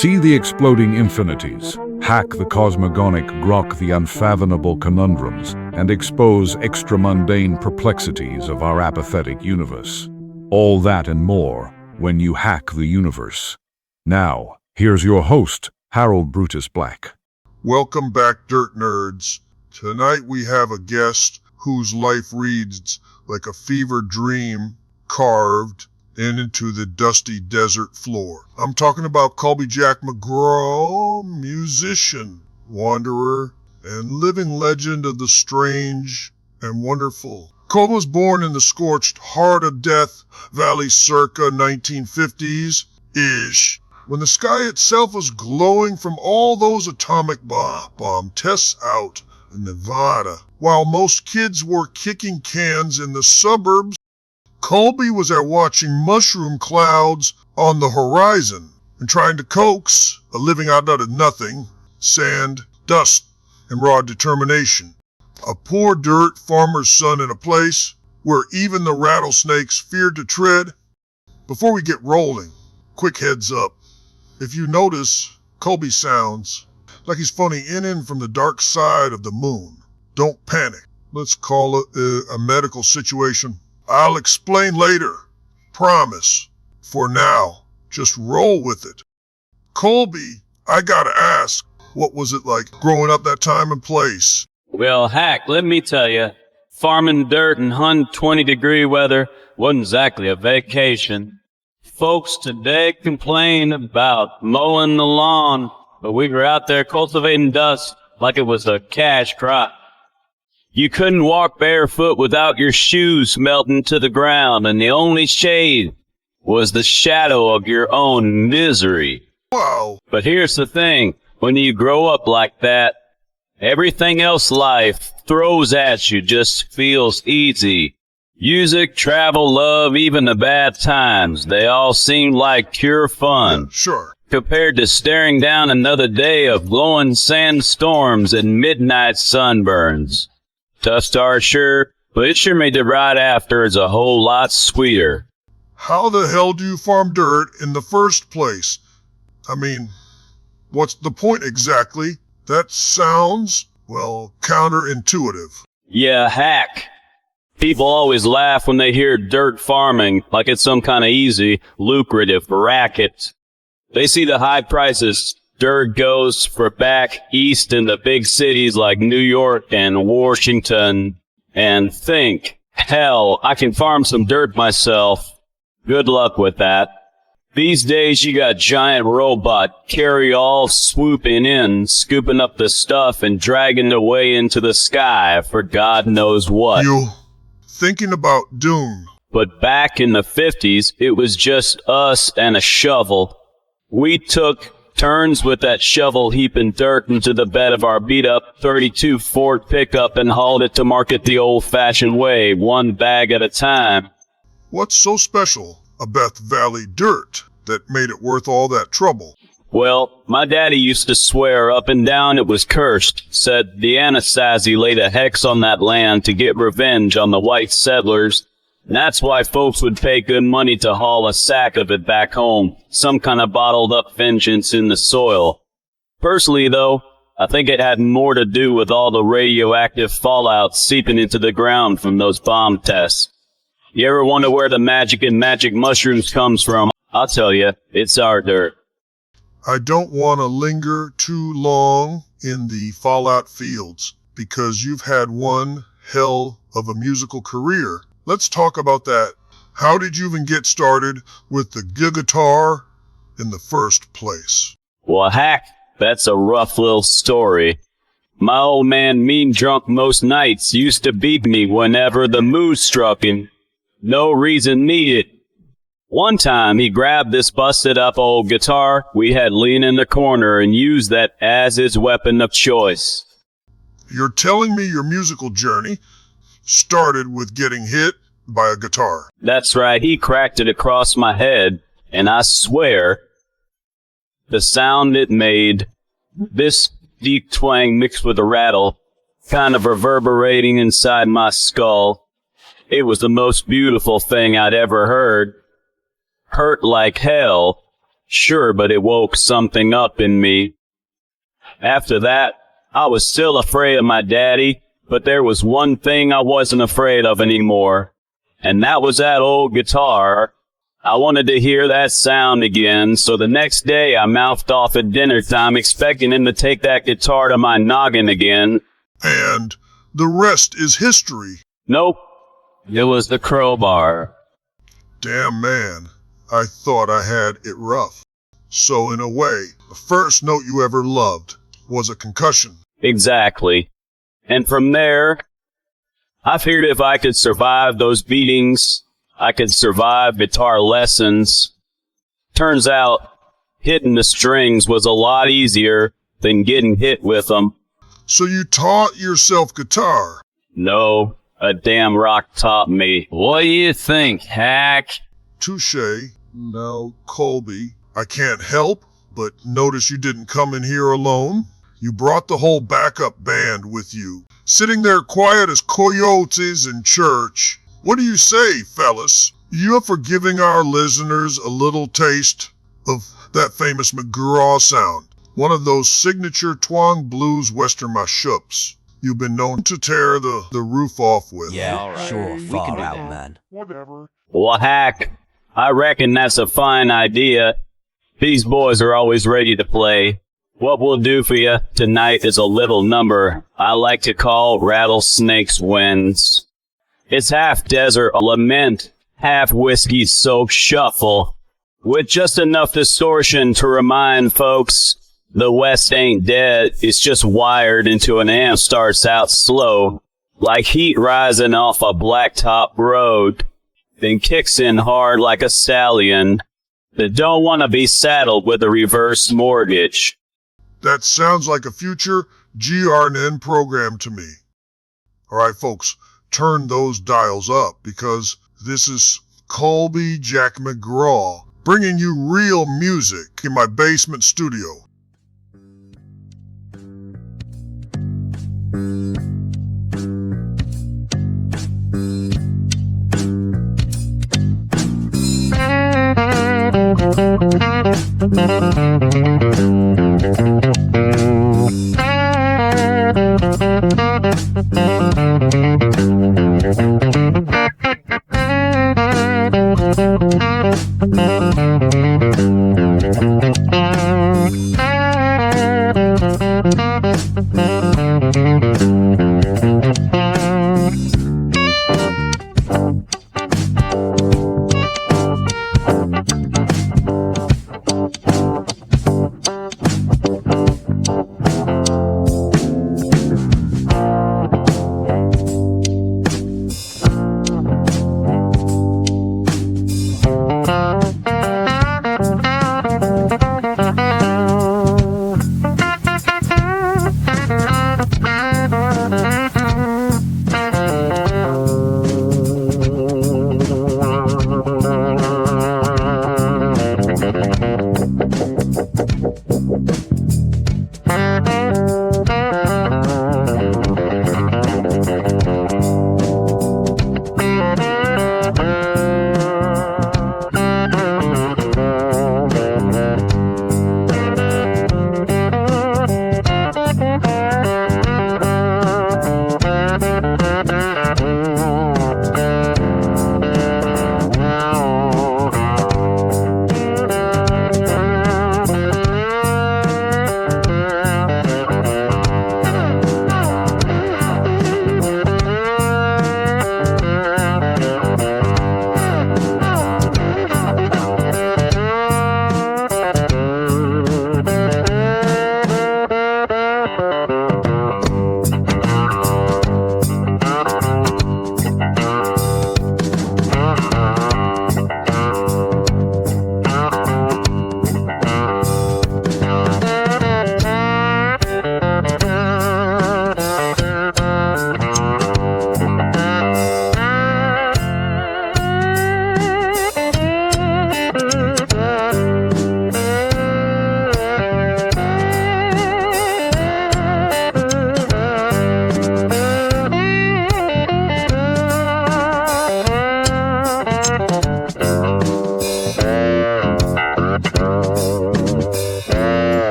See the exploding infinities, hack the cosmogonic, grok the unfathomable conundrums, and expose extra-mundane perplexities of our apathetic universe. All that and more when you hack the universe. Now, here's your host, Harold Brutus Black. Welcome back, Dirt Nerds. Tonight we have a guest whose life reads like a fever dream carved into the dusty desert floor. I'm talking about Colby Jack McGraw, musician, wanderer, and living legend of the strange and wonderful. Colby was born in the scorched heart of Death Valley circa 1950s-ish, when the sky itself was glowing from all those atomic bomb tests out in Nevada. While most kids were kicking cans in the suburbs, Colby was there watching mushroom clouds on the horizon and trying to coax a living out of nothing, sand, dust, and raw determination. A poor dirt farmer's son in a place where even the rattlesnakes feared to tread. Before we get rolling, quick heads up. If you notice, Colby sounds like he's phoning in from the dark side of the moon. Don't panic. Let's call it a medical situation. I'll explain later. Promise. For now, just roll with it. Colby, I gotta ask, what was it like growing up that time and place? Well, Hack, let me tell you, farming dirt in 120-degree weather wasn't exactly a vacation. Folks today complain about mowing the lawn, but we were out there cultivating dust like it was a cash crop. You couldn't walk barefoot without your shoes melting to the ground, and the only shade was the shadow of your own misery. Wow. But here's the thing, when you grow up like that, everything else life throws at you just feels easy. Music, travel, love, even the bad times, they all seem like pure fun. Yeah, sure. Compared to staring down another day of glowing sandstorms and midnight sunburns. Tough start, sure, but it sure made the ride after a whole lot sweeter. How the hell do you farm dirt in the first place? I mean, what's the point exactly? That sounds, well, counterintuitive. Yeah, Hack. People always laugh when they hear dirt farming, like it's some kind of easy, lucrative racket. They see the high prices dirt goes for back east in the big cities like New York and Washington, and think, hell, I can farm some dirt myself. Good luck with that. These days you got giant robot carry-all swooping in, scooping up the stuff and dragging it away into the sky for God knows what. You thinking about Dune? But back in the 50s, it was just us and a shovel. We took turns with that shovel heaping dirt into the bed of our beat-up 32 Ford pickup and hauled it to market the old-fashioned way, one bag at a time. What's so special about Valley dirt that made it worth all that trouble? Well, my daddy used to swear up and down it was cursed, said the Anasazi laid a hex on that land to get revenge on the white settlers. And that's why folks would pay good money to haul a sack of it back home, some kind of bottled-up vengeance in the soil. Personally, though, I think it had more to do with all the radioactive fallout seeping into the ground from those bomb tests. You ever wonder where the magic in magic mushrooms comes from? I'll tell you, it's our dirt. I don't want to linger too long in the fallout fields, because you've had one hell of a musical career. Let's talk about that. How did you even get started with the guitar in the first place? Well, Hack, that's a rough little story. My old man, mean drunk most nights, used to beat me whenever the mood struck him. No reason needed. One time, he grabbed this busted-up old guitar we had leaning in the corner and used that as his weapon of choice. You're telling me your musical journey started with getting hit by a guitar? That's right, he cracked it across my head, and I swear, the sound it made, this deep twang mixed with a rattle, kind of reverberating inside my skull, it was the most beautiful thing I'd ever heard. Hurt like hell, Sure, but it woke something up in me. After that, I was still afraid of my daddy, but there was one thing I wasn't afraid of anymore, and that was that old guitar. I wanted to hear that sound again, so the next day I mouthed off at dinner time expecting him to take that guitar to my noggin again. And the rest is history. Nope, it was the crowbar. Damn, man, I thought I had it rough. So in a way, the first note you ever loved was a concussion. Exactly. And from there, I figured if I could survive those beatings, I could survive guitar lessons. Turns out, hitting the strings was a lot easier than getting hit with them. So you taught yourself guitar? No, a damn rock taught me. What do you think, Hack? Touché. Now, Colby, I can't help but notice you didn't come in here alone. You brought the whole backup band with you, sitting there quiet as coyotes in church. What do you say, fellas? You up for giving our listeners a little taste of that famous McGraw sound? One of those signature twang blues western mashups you've been known to tear the roof off with. Yeah, sure, far out, man. Whatever. Well, Hack, I reckon that's a fine idea. These boys are always ready to play. What we'll do for you tonight is a little number I like to call Rattlesnake's Winds. It's half desert lament, half whiskey-soaked shuffle, with just enough distortion to remind folks the West ain't dead, it's just wired into an amp starts out slow, like heat rising off a blacktop road, then kicks in hard like a stallion that don't want to be saddled with a reverse mortgage. That sounds like a future GRN program to me. All right, folks, turn those dials up because this is Colby Jack McGraw bringing you real music in my basement studio.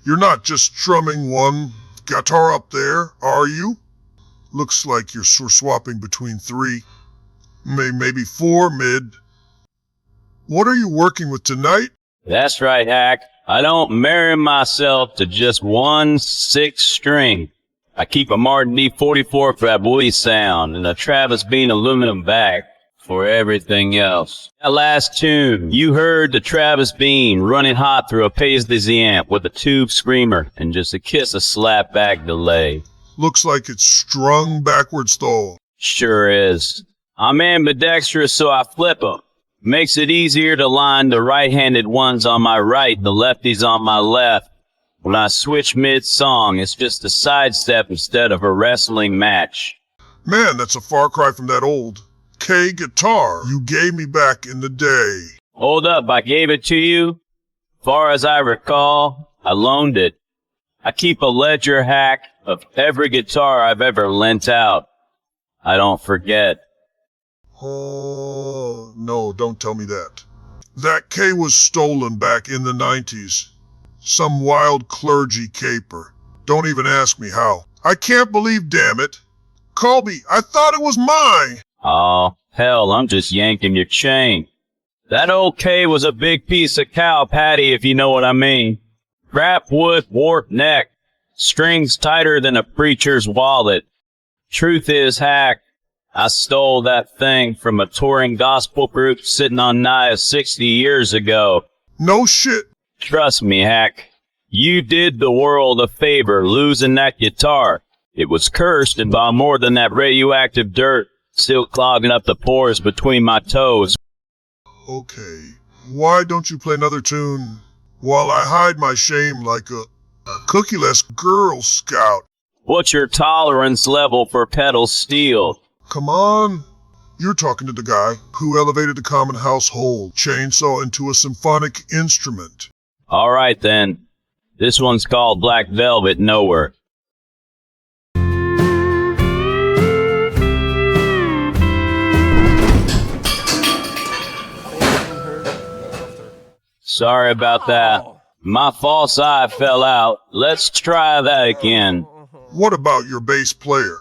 You're not just strumming one guitar up there, are you? Looks like you're swapping between three, maybe four mid. What are you working with tonight? That's right, Hack. I don't marry myself to just one 6-string. I keep a Martin D44 for that woody sound and a Travis Bean aluminum back for everything else. That last tune, you heard the Travis Bean running hot through a Paisley amp with a tube screamer and just a kiss of slapback delay. Looks like it's strung backwards though. Sure is. I'm ambidextrous, so I flip 'em. Makes it easier to line the right-handed ones on my right and the lefties on my left. When I switch mid-song, it's just a sidestep instead of a wrestling match. Man, that's a far cry from that old K guitar you gave me back in the day. Hold up, I gave it to you? Far as I recall, I loaned it. I keep a ledger, Hack, of every guitar I've ever lent out. I don't forget. Oh, no, don't tell me that. That K was stolen back in the 90s. Some wild clergy caper. Don't even ask me how. I can't believe, damn it. Colby, I thought it was mine. Oh, hell, I'm just yanking your chain. That old K was a big piece of cow patty, if you know what I mean. Crap wood, warped neck. Strings tighter than a preacher's wallet. Truth is, Hack, I stole that thing from a touring gospel group sitting on nigh 60 years ago. No shit. Trust me, Hack. You did the world a favor losing that guitar. It was cursed and by more than that radioactive dirt still clogging up the pores between my toes. Okay, why don't you play another tune while I hide my shame like a cookie-less Girl Scout? What's your tolerance level for pedal steel? Come on. You're talking to the guy who elevated the common household chainsaw into a symphonic instrument. All right, then. This one's called Black Velvet Nowhere. Sorry about that. My false eye fell out. Let's try that again. What about your bass player?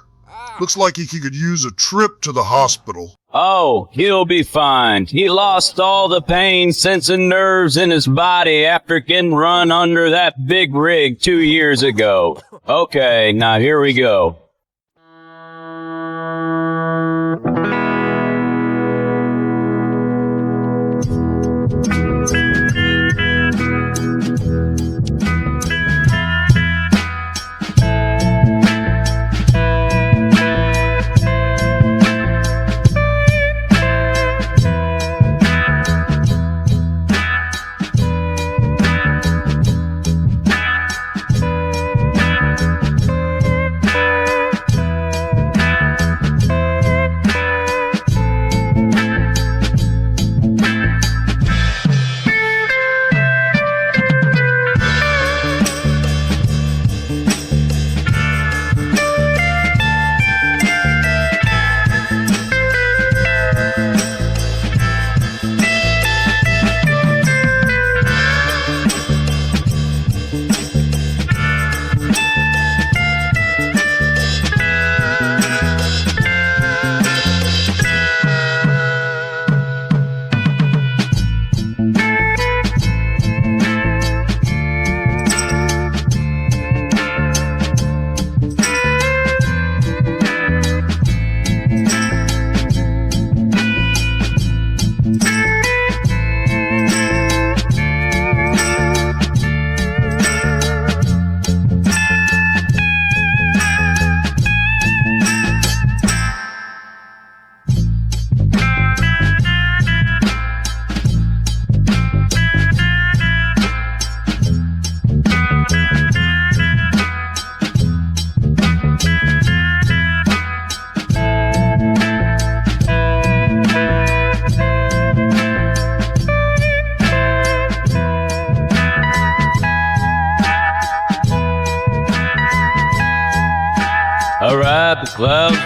Looks like he could use a trip to the hospital. Oh, he'll be fine. He lost all the pain, sensing nerves in his body after getting run under that big rig 2 years ago. Okay, now here we go.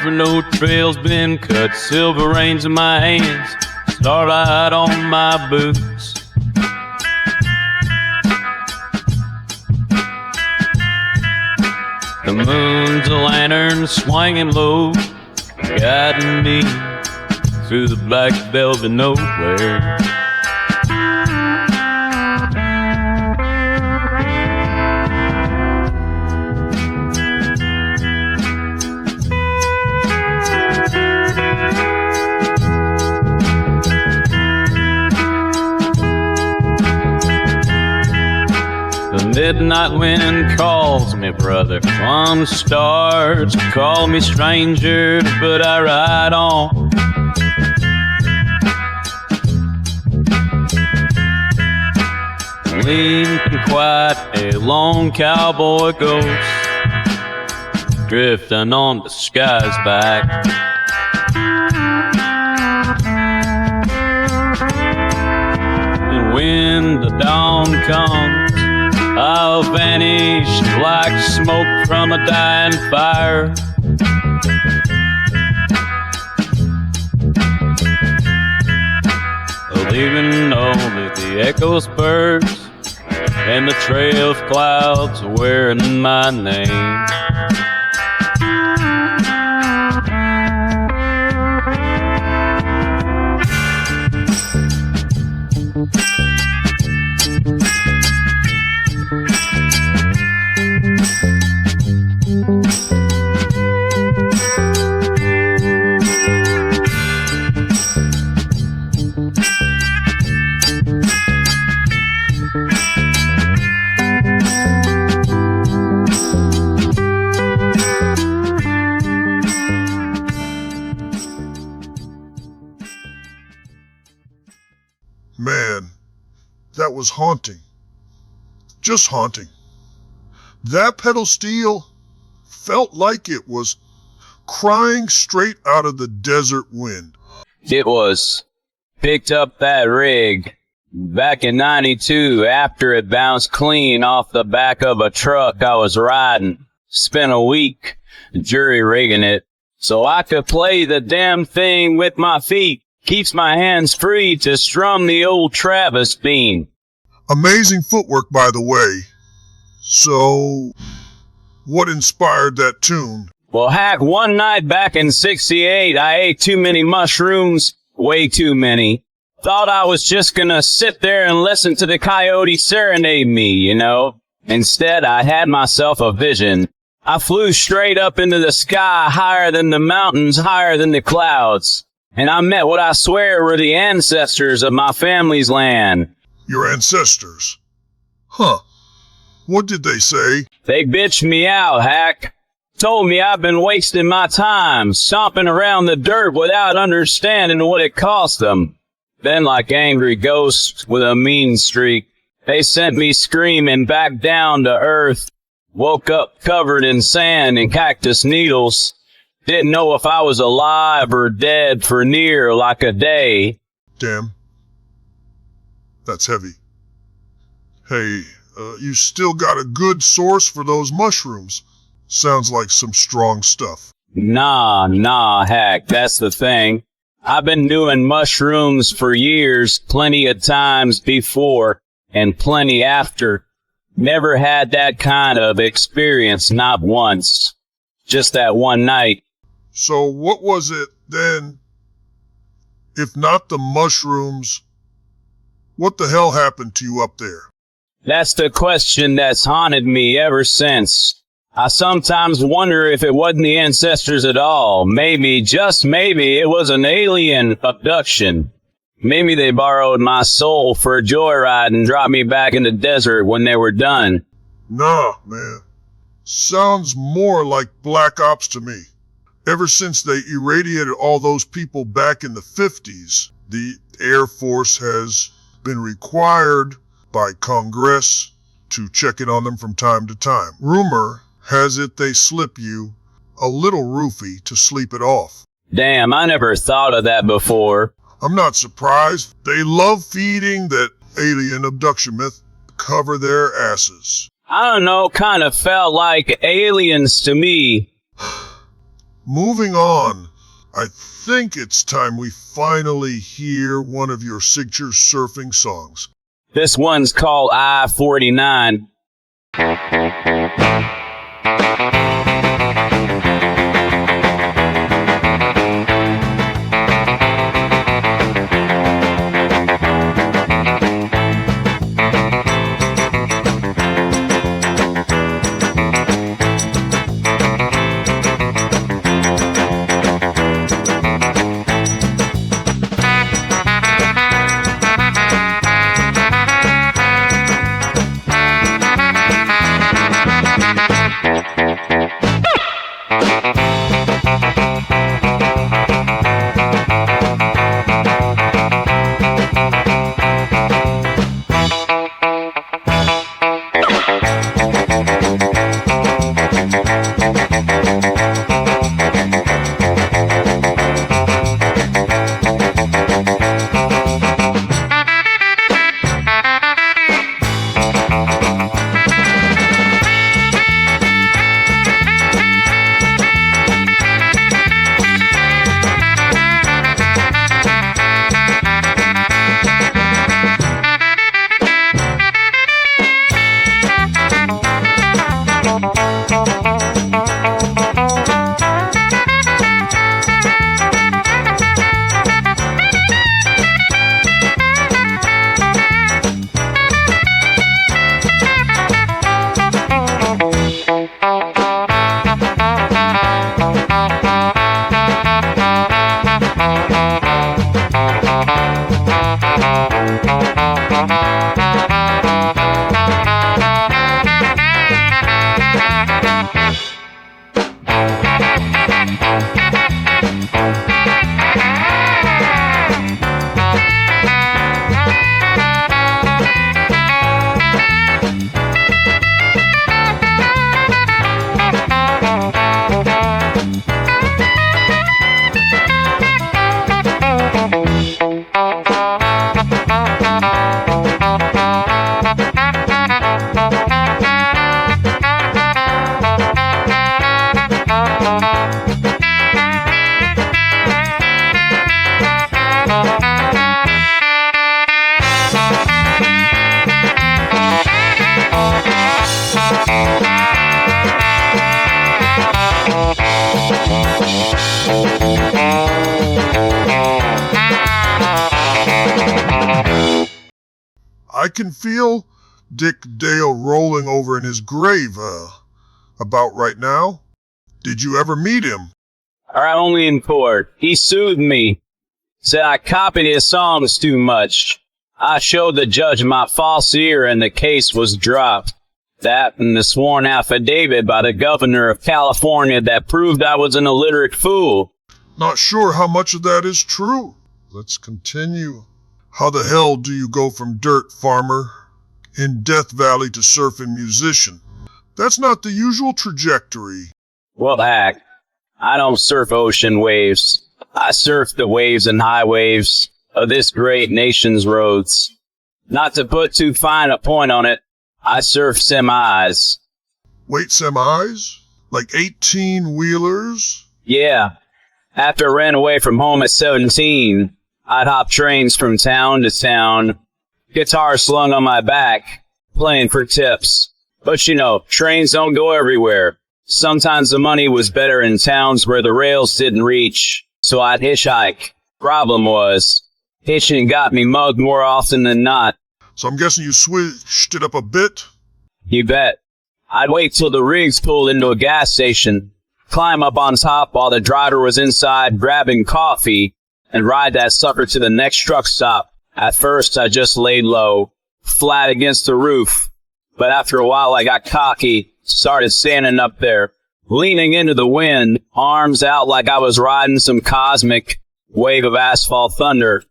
for no trails been cut, silver reins in my hands, starlight on my boots. The moon's a lantern swinging low, guiding me through the black velvet nowhere. The midnight wind calls me brother, one starts to call me stranger, but I ride on. Lean and quiet, a lone cowboy ghost, drifting on the sky's back. And when the dawn comes, I'll vanish like smoke from a dying fire. Leaving only the echoes burst and the trail of clouds wearing my name. Man, that was haunting. Just haunting. That pedal steel felt like it was crying straight out of the desert wind. It was. Picked up that rig back in '92 after it bounced clean off the back of a truck I was riding. Spent a week jury rigging it so I could play the damn thing with my feet. Keeps my hands free to strum the old Travis bean. Amazing footwork, by the way. So, what inspired that tune? Well, Hack, one night back in '68, I ate too many mushrooms, way too many. Thought I was just gonna sit there and listen to the coyote serenade me, you know. Instead, I had myself a vision. I flew straight up into the sky, higher than the mountains, higher than the clouds. And I met what I swear were the ancestors of my family's land. Your ancestors? Huh. What did they say? They bitched me out, Hack. Told me I've been wasting my time, stomping around the dirt without understanding what it cost them. Then, like angry ghosts with a mean streak, they sent me screaming back down to earth. Woke up covered in sand and cactus needles. Didn't know if I was alive or dead for near like a day. Damn. That's heavy. Hey, you still got a good source for those mushrooms. Sounds like some strong stuff. Nah, Hack, that's the thing. I've been doing mushrooms for years, plenty of times before and plenty after. Never had that kind of experience, not once. Just that one night. So what was it then? If not the mushrooms, what the hell happened to you up there? That's the question that's haunted me ever since. I sometimes wonder if it wasn't the ancestors at all. Maybe, just maybe, it was an alien abduction. Maybe they borrowed my soul for a joyride and dropped me back in the desert when they were done. Nah, man. Sounds more like Black Ops to me. Ever since they irradiated all those people back in the 50s, the Air Force has been required by Congress to check in on them from time to time. Rumor has it they slip you a little roofie to sleep it off. Damn, I never thought of that before. I'm not surprised. They love feeding that alien abduction myth. Cover their asses. I don't know, kind of felt like aliens to me. Moving on, I think it's time we finally hear one of your signature surfing songs. This one's called I-49. I can feel Dick Dale rolling over in his grave, about right now. Did you ever meet him? Only in court. He sued me. Said I copied his songs too much. I showed the judge my false ear and the case was dropped. That and the sworn affidavit by the governor of California that proved I was an illiterate fool. Not sure how much of that is true. Let's continue. How the hell do you go from dirt farmer in Death Valley to surfing musician? That's not the usual trajectory. Well, heck, I don't surf ocean waves. I surf the waves and high waves of this great nation's roads. Not to put too fine a point on it, I surf semis. Wait, semis? Like 18-wheelers? Yeah. After I ran away from home at 17, I'd hop trains from town to town, guitar slung on my back, playing for tips. But you know, trains don't go everywhere. Sometimes the money was better in towns where the rails didn't reach, so I'd hitchhike. Problem was, hitching got me mugged more often than not. So I'm guessing you switched it up a bit? You bet. I'd wait till the rigs pulled into a gas station, climb up on top while the driver was inside grabbing coffee, and ride that sucker to the next truck stop. At first, I just laid low, flat against the roof. But after a while, I got cocky, started standing up there, leaning into the wind, arms out like I was riding some cosmic wave of asphalt thunder.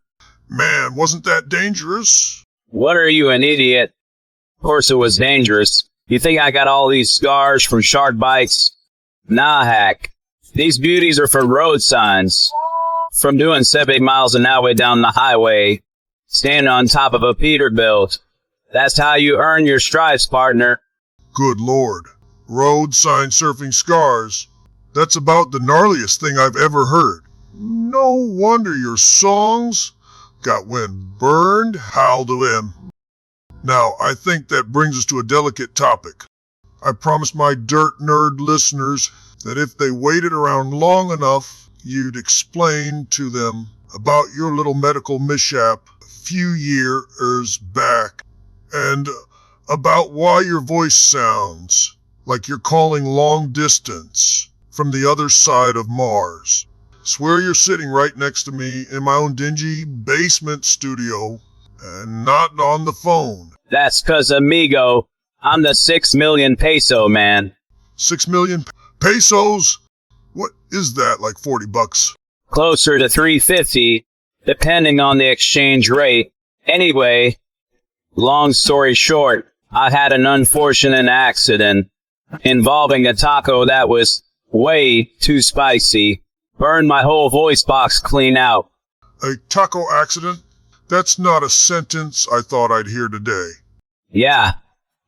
Man, wasn't that dangerous? What are you, an idiot? Of course it was dangerous. You think I got all these scars from shark bites? Nah, hack. These beauties are from road signs. From doing 70 miles an hour down the highway, standing on top of a Peterbilt. That's how you earn your stripes, partner. Good Lord. Road sign surfing scars. That's about the gnarliest thing I've ever heard. No wonder your songs got wind burned, howl to him. Now, I think that brings us to a delicate topic. I promised my dirt nerd listeners that if they waited around long enough, you'd explain to them about your little medical mishap a few years back and about why your voice sounds like you're calling long distance from the other side of Mars. Swear you're sitting right next to me in my own dingy basement studio and not on the phone. That's 'cause, amigo, I'm the 6 million peso man. 6 million pesos? What is that, like $40? Closer to 350, depending on the exchange rate. Anyway, long story short, I had an unfortunate accident involving a taco that was way too spicy. Burned my whole voice box clean out. A taco accident? That's not a sentence I thought I'd hear today. Yeah.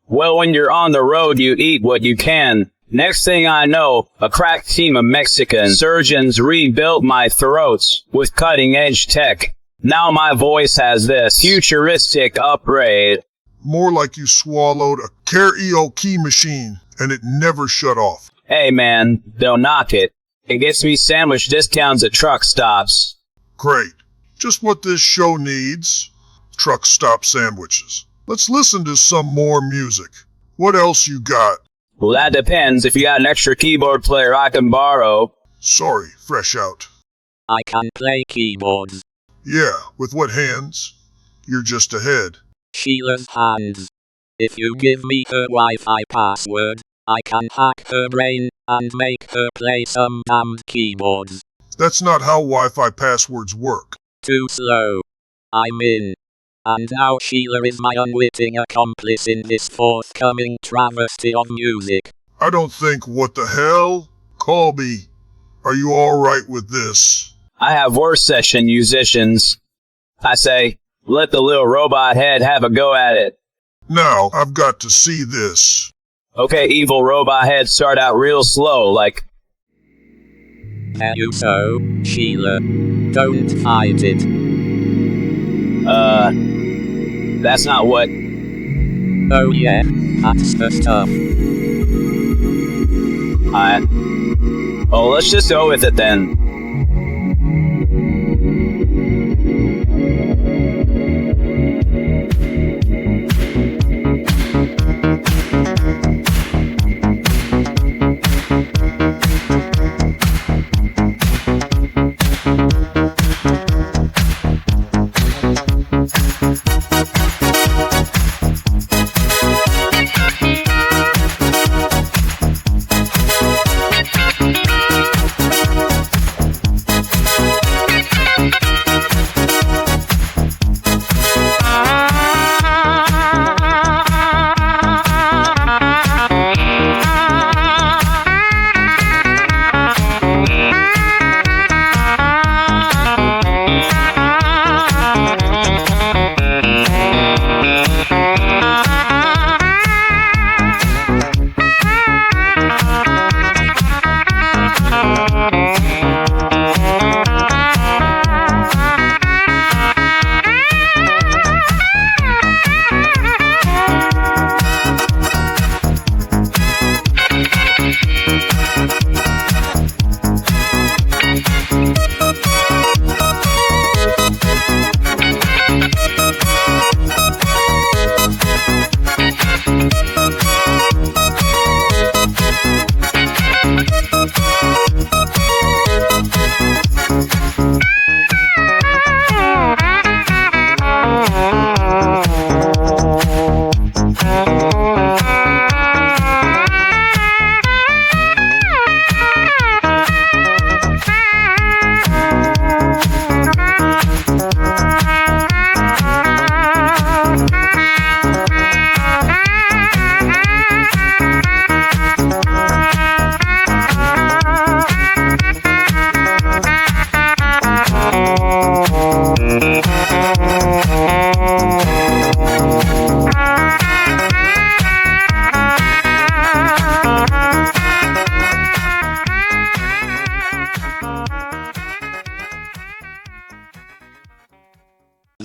Well, when you're on the road, you eat what you can. Next thing I know, a crack team of Mexican surgeons rebuilt my throats with cutting-edge tech. Now my voice has this futuristic upgrade. More like you swallowed a karaoke machine and it never shut off. Hey man, don't knock it. It gets me sandwich discounts at truck stops. Great. Just what this show needs. Truck stop sandwiches. Let's listen to some more music. What else you got? Well, that depends. If you got an extra keyboard player I can borrow. Sorry, fresh out. I can play keyboards. Yeah, with what hands? You're just ahead. Sheila's hands. If you give me her Wi-Fi password, I can hack her brain and make her play some damned keyboards. That's not how Wi-Fi passwords work. Too slow. I'm in. And now Sheila is my unwitting accomplice in this forthcoming travesty of music. I don't think what the hell? Colby, are you alright with this? I have worse session musicians. I say, let the little robot head have a go at it. Now, I've got to see this. Okay, evil robot head, start out real slow, like... Can you so, Sheila? Don't hide it. That's not what... Oh yeah, that's the stuff. Oh, let's just go with it then.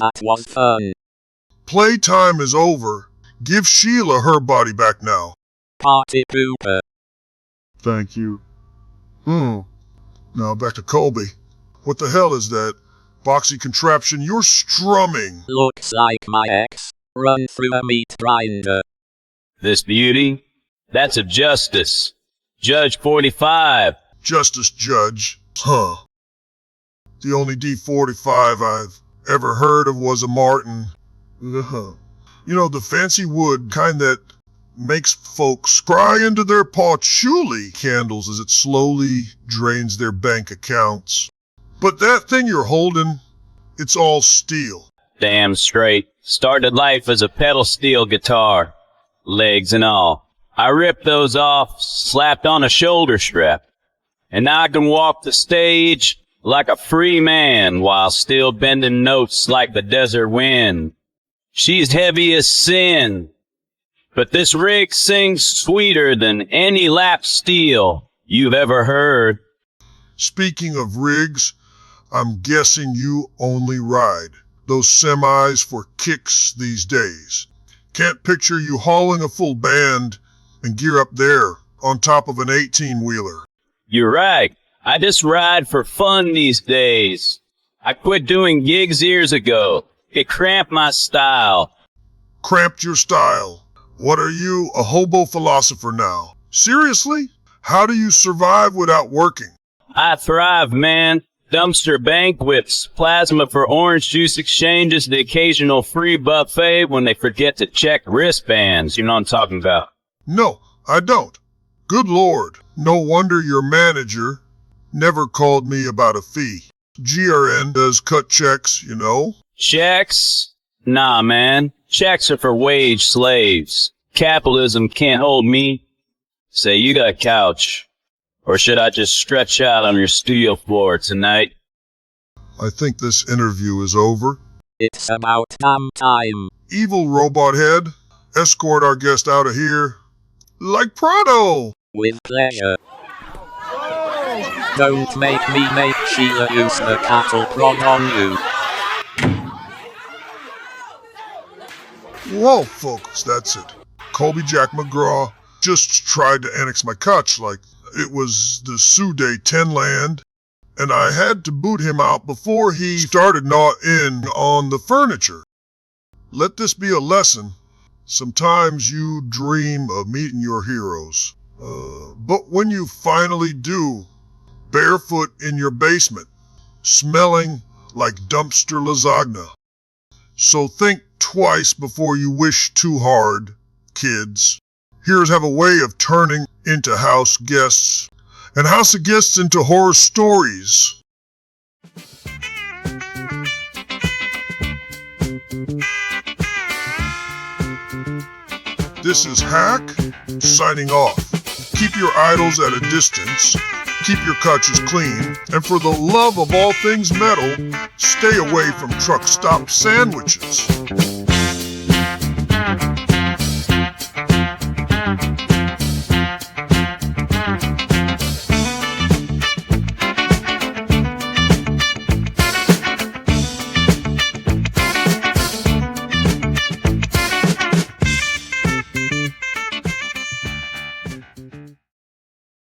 That was fun. Playtime is over. Give Sheila her body back now. Party pooper. Thank you. Now back to Colby. What the hell is that boxy contraption you're strumming? Looks like my ex. Run through a meat grinder. This beauty? That's of Justice. Judge 45. Justice Judge. Huh. The only D45 I've ever heard of was a Martin. You know, the fancy wood kind that makes folks cry into their patchouli candles as it slowly drains their bank accounts. But that thing you're holding, it's all steel. Damn straight. Started life as a pedal steel guitar. Legs and all. I ripped those off, slapped on a shoulder strap. And now I can walk the stage like a free man while still bending notes like the desert wind. She's heavy as sin. But this rig sings sweeter than any lap steel you've ever heard. Speaking of rigs, I'm guessing you only ride those semis for kicks these days. Can't picture you hauling a full band and gear up there on top of an 18-wheeler. You're right. I just ride for fun these days. I quit doing gigs years ago. It cramped my style. Cramped your style. What are you, a hobo philosopher now? Seriously? How do you survive without working? I thrive, man. Dumpster banquets, plasma for orange juice exchanges, the occasional free buffet when they forget to check wristbands. You know what I'm talking about. No, I don't. Good Lord. No wonder your manager never called me about a fee. GRN does cut checks, you know. Checks? Nah, man. Checks are for wage slaves. Capitalism can't hold me. Say, you got a couch. Or should I just stretch out on your studio floor tonight? I think this interview is over. It's about damn time. Evil robot head, escort our guest out of here. Like Prado! With pleasure. Don't make me make Sheila use the cattle prod on you. Whoa, folks, that's it. Colby Jack McGraw just tried to annex my couch like it was the Sude 10 land, and I had to boot him out before he started gnawing in on the furniture. Let this be a lesson. Sometimes you dream of meeting your heroes. But when you finally do, barefoot in your basement, smelling like dumpster lasagna. So think twice before you wish too hard, kids. Heroes have a way of turning into house guests, and house of guests into horror stories. This is Hack, signing off. Keep your idols at a distance, keep your couches clean, and for the love of all things metal, stay away from truck stop sandwiches.